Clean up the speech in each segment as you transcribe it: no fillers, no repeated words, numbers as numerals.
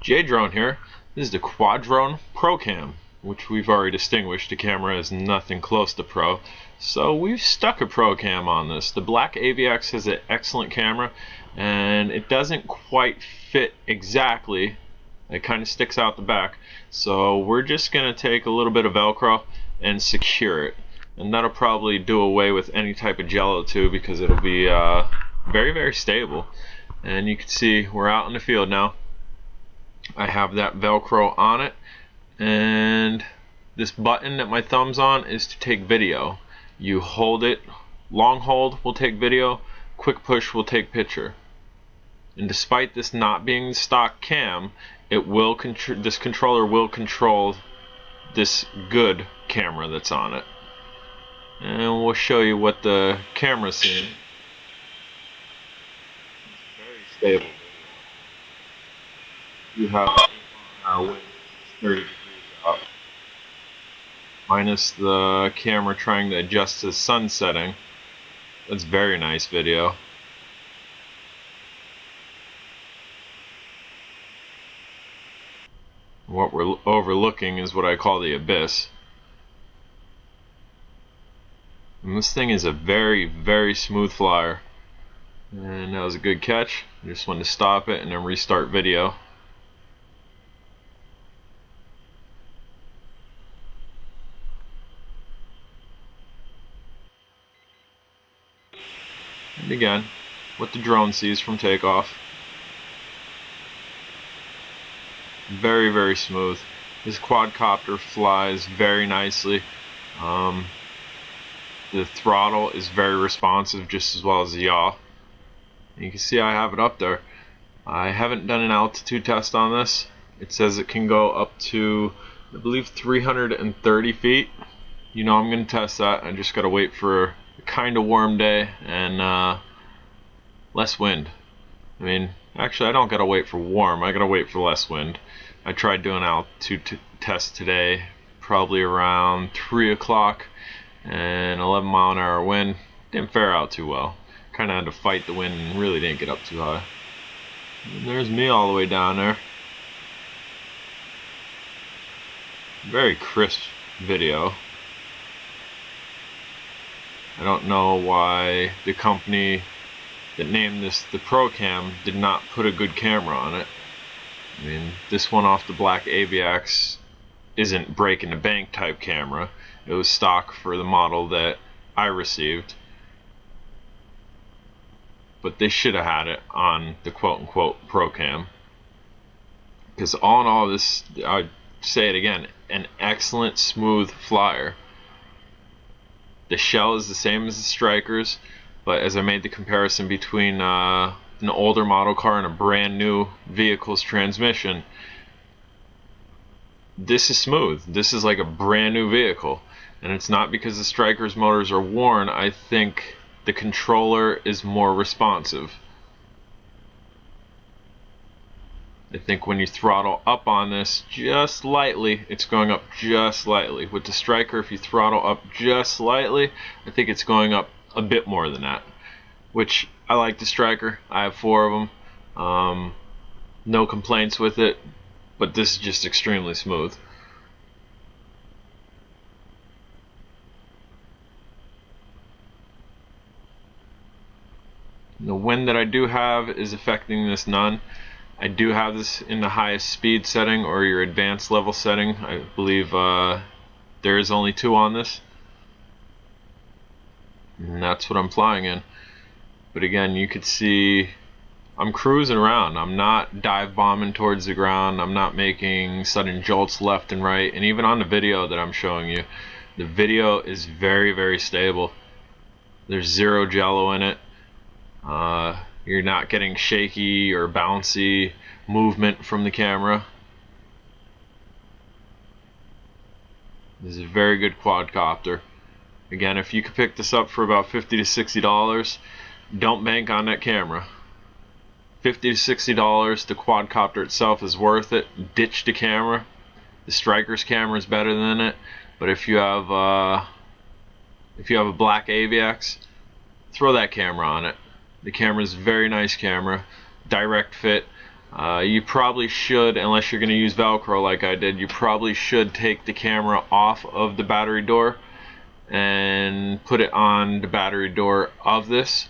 J-Drone here. This is the Quadrone Pro Cam, which we've already distinguished. The camera is nothing close to pro, so we've stuck a Pro Cam on this. The Black Aviax has an excellent camera, and it doesn't quite fit exactly. It kind of sticks out the back, so we're just going to take a little bit of Velcro and secure it. And that'll probably do away with any type of jello too, because it'll be very stable. And you can see we're out in the field now. I have that Velcro on it, and this button that my thumb's on is to take video. You hold it, long hold will take video, quick push will take picture. And despite this not being the stock cam, it will this controller will control this good camera that's on it. And we'll show you what the camera's seeing. It's very stable. You have wind 30 degrees out, minus the camera trying to adjust to sun setting. That's very nice video. What we're overlooking is what I call the abyss. And this thing is a very smooth flyer. And that was a good catch. I just wanted to stop it and then restart video. And again, what the drone sees from takeoff. Very smooth. This quadcopter flies very nicely. The throttle is very responsive, just as well as the yaw. And you can see I have it up there. I haven't done an altitude test on this. It says it can go up to, I believe, 330 feet. You know I'm going to test that. I just got to wait for a kind of warm day and less wind. I mean, actually I don't got to wait for warm, I got to wait for less wind. I tried doing an altitude test today, probably around 3 o'clock, and 11-mile-an-hour wind. Didn't fare out too well. Kind of had to fight the wind and really didn't get up too high. And there's me all the way down there. Very crisp video. I don't know why the company that named this the Pro Cam did not put a good camera on it. I mean, this one off the Black Aviax isn't breaking the bank type camera. It was stock for the model that I received. But they should have had it on the quote-unquote Pro Cam. Because all in all, this, I say it again, an excellent smooth flyer. The shell is the same as the Strikers, but as I made the comparison between an older model car and a brand new vehicle's transmission, this is smooth. This is like a brand new vehicle. And it's not because the Strikers motors are worn. I think the controller is more responsive. I think when you throttle up on this just slightly, it's going up just slightly. With the Striker, if you throttle up just slightly, I think it's going up a bit more than that. Which, I like the Striker. I have 4 of them. No complaints with it, but this is just extremely smooth. The wind that I do have is affecting this none. I do have this in the highest speed setting or your advanced level setting. I believe there is only 2 on this, and that's what I'm flying in. But again, you could see I'm cruising around. I'm not dive bombing towards the ground. I'm not making sudden jolts left and right. And even on the video that I'm showing you, the video is very stable. There's 0 jello in it. You're not getting shaky or bouncy movement from the camera. This is a very good quadcopter. Again, if you could pick this up for about $50 to $60, don't bank on that camera. $50 to $60, the quadcopter itself is worth it. Ditch the camera. The Striker's camera is better than it. But if you have a Black Aviax, throw that camera on it. The camera is a very nice camera, direct fit. You probably should, unless you're going to use Velcro like I did, you probably should take the camera off of the battery door and put it on the battery door of this.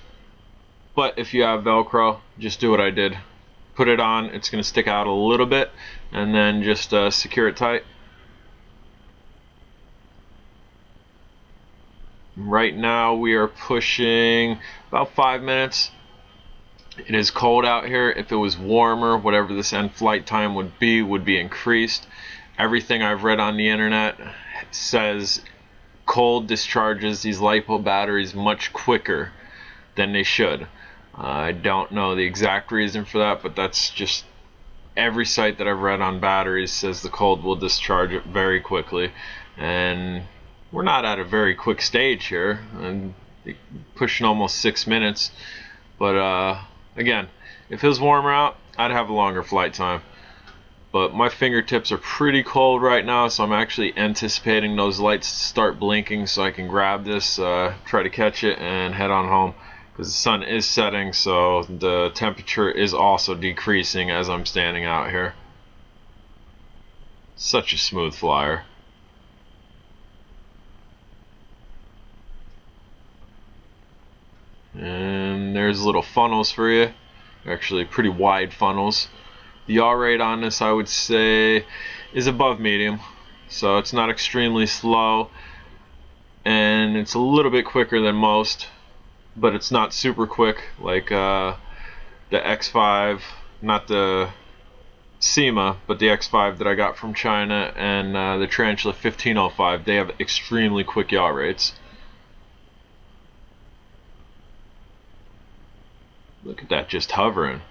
But if you have Velcro, just do what I did. Put it on, it's going to stick out a little bit, and then just secure it tight. Right now we are pushing about 5 minutes. It is cold out here. If it was warmer, whatever this end flight time would be increased. Everything I've read on the internet says cold discharges these LiPo batteries much quicker than they should. I don't know the exact reason for that, but that's just every site that I've read on batteries says the cold will discharge it very quickly, and we're not at a very quick stage here, and pushing almost 6 minutes. But again, if it was warmer out, I'd have a longer flight time. But my fingertips are pretty cold right now, so I'm actually anticipating those lights to start blinking so I can grab this, try to catch it, and head on home. Because the sun is setting, so the temperature is also decreasing as I'm standing out here. Such a smooth flyer. And there's little funnels for you. Actually pretty wide funnels. The yaw rate on this, I would say, is above medium, so it's not extremely slow, and it's a little bit quicker than most, but it's not super quick like the X5, not the SEMA, but the X5 that I got from China, and the Tarantula 1505. They have extremely quick yaw rates. Look at that, just hovering.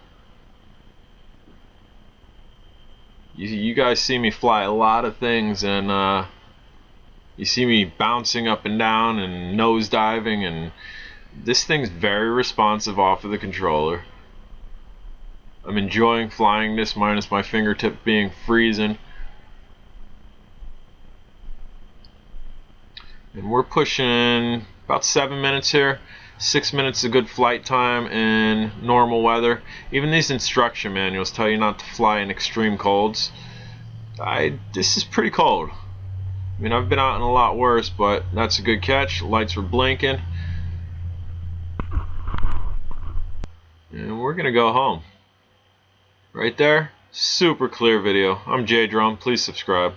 You guys see me fly a lot of things, and you see me bouncing up and down and nose diving, and this thing's very responsive off of the controller. I'm enjoying flying this, minus my fingertip being freezing. And we're pushing about 7 minutes here. 6 minutes is a good flight time in normal weather. Even these instruction manuals tell you not to fly in extreme colds. This is pretty cold. I mean, I've been out in a lot worse, but that's a good catch. Lights were blinking. And we're gonna go home. Right there, super clear video. I'm J Drum. Please subscribe.